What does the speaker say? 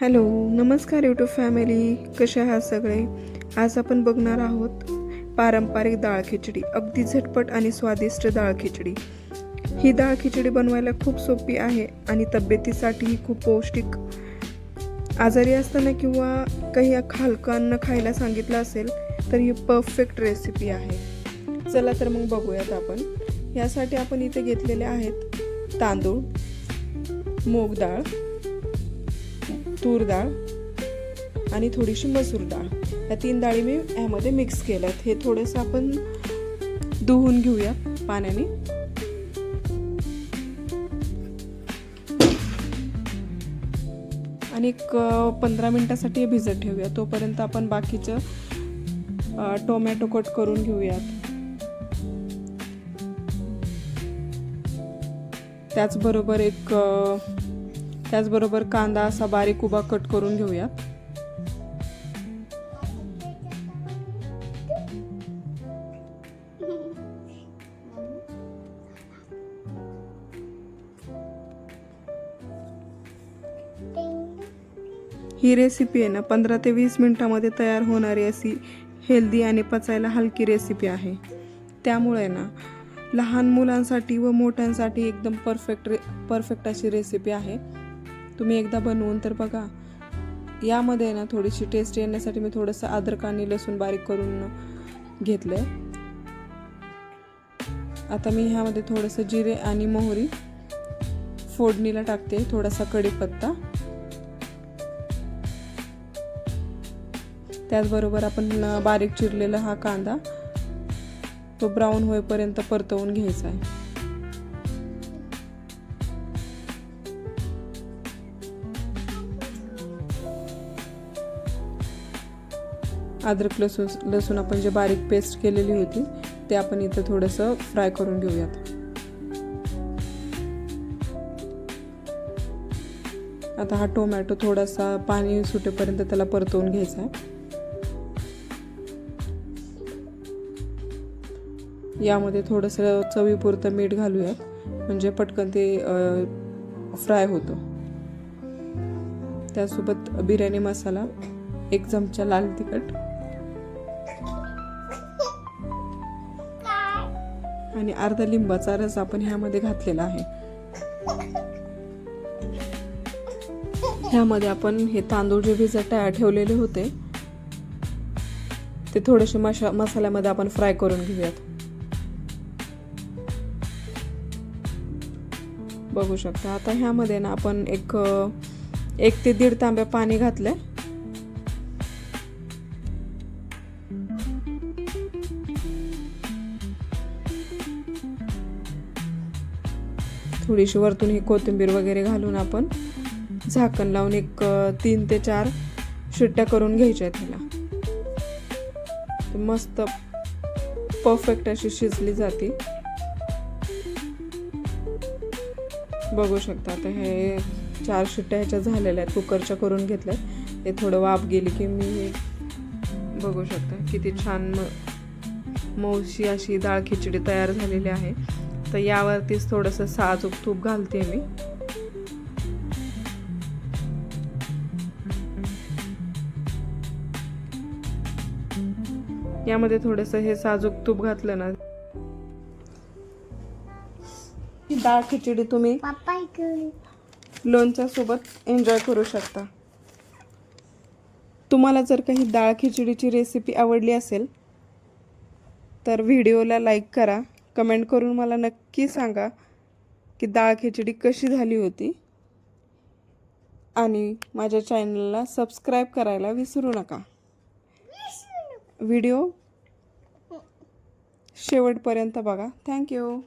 Hello, नमस्कार YouTube family. कसे आहात सगळे? आज आपण बघणार आहोत पारंपरिक डाळ खिचडी. अगदी झटपट आणि स्वादिष्ट डाळ खिचडी. ही डाळ खिचडी बनवायला खूप सोपी आहे आणि तब्येतीसाठीही खूप पौष्टिक. आजारी असताना किंवा काही हलकं अन्न खायला सांगितलं असेल तर ही परफेक्ट रेसिपी आहे. चला तर मग बघूयात आपण. यासाठी आपण इथे घेतलेले आहेत तांदूळ, मूग डाळ, तूर डाळ आणि थोडीशी मसूर डाळ. या 3 डाळी मी ह्यामध्ये मिक्स केल्यात. हे थोडंसं आपण धुवून घेऊया पाण्याने. आणि एक 15 मिनिटासाठी भिजत ठेवूया. तोपर्यंत आपण बाकीचं टोमॅटो कट करून घेऊयात. त्याचबरोबर कांदा असा बारीक उभा कट करून घेऊया. ही रेसिपी आहे ना 15 ते 20 मिनिटांमध्ये तयार होणारी अशी हेल्दी आणि पचायला हलकी रेसिपी आहे. त्यामुळे ना लहान मुलांसाठी व मोठ्यांसाठी एकदम परफेक्ट अशी रेसिपी आहे. तुम्ही एकदा बनवून तर बघा. यामध्ये ना थोडीशी टेस्ट येण्यासाठी मी थोडंसं अद्रक आणि लसूण बारीक करून घेतलंय. आता मी ह्यामध्ये थोडंसं जिरे आणि मोहरी फोडणीला टाकते. थोडासा कढीपत्ता. त्याचबरोबर आपण बारीक चिरलेला हा कांदा तो ब्राऊन होईपर्यंत परतवून घ्यायचा आहे. अद्रक लसूण आपण जे बारीक पेस्ट केलेली होती ते आपण इथं थोडंसं फ्राय करून घेऊयात. आता हा टोमॅटो थोडासा पाणी सुटेपर्यंत त्याला परतवून घ्यायचा आहे. यामध्ये थोडंसं चवीपुरतं मीठ घालूयात म्हणजे पटकन ते फ्राय होतो. त्यासोबत बिर्याणी मसाला, 1 चमचा लाल तिखट आणि अर्धा लिंबाचा रस आपण ह्यामध्ये घातलेला आहे. ह्यामध्ये आपण हे तांदूळ जे भिजत ठेवलेले होते ते थोडेसे मसाल्यामध्ये आपण फ्राय करून घेऊयात. बघू शकता. आता ह्यामध्ये ना आपण 1 ते 1.5 तांब्या पाणी घातलंय. थोडीशी वरतून ही कोथिंबीर वगैरे घालून आपण झाकण लावून 3 ते 4 शिट्ट्या करून घ्यायच्या आहेत. ह्याला मस्त परफेक्ट अशी शिजली जाते. बघू शकता. आता हे 4 शिट्ट्या ह्याच्या झालेल्या आहेत. कुकरच्या करून घेतल्या. ते थोडं वाफ गेली की मी बघू शकता किती छान मऊशी अशी डाळ खिचडी तयार झालेली आहे. तर यावरतीच थोडंसं साजूक तूप घालते मी. यामध्ये थोडंसं हे साजूक तूप घातलं ना डाळ खिचडी तुम्ही लोणच्या सोबत एन्जॉय करू शकता. तुम्हाला जर काही डाळ खिचडीची रेसिपी आवडली असेल तर व्हिडिओला लाईक करा. कमेंट करून मला नक्की सांगा की डाळ खिचडी कशी झाली होती. आणि माझ्या चॅनलला सबस्क्राईब करायला विसरू नका. व्हिडिओ शेवटपर्यंत बघा. थँक्यू.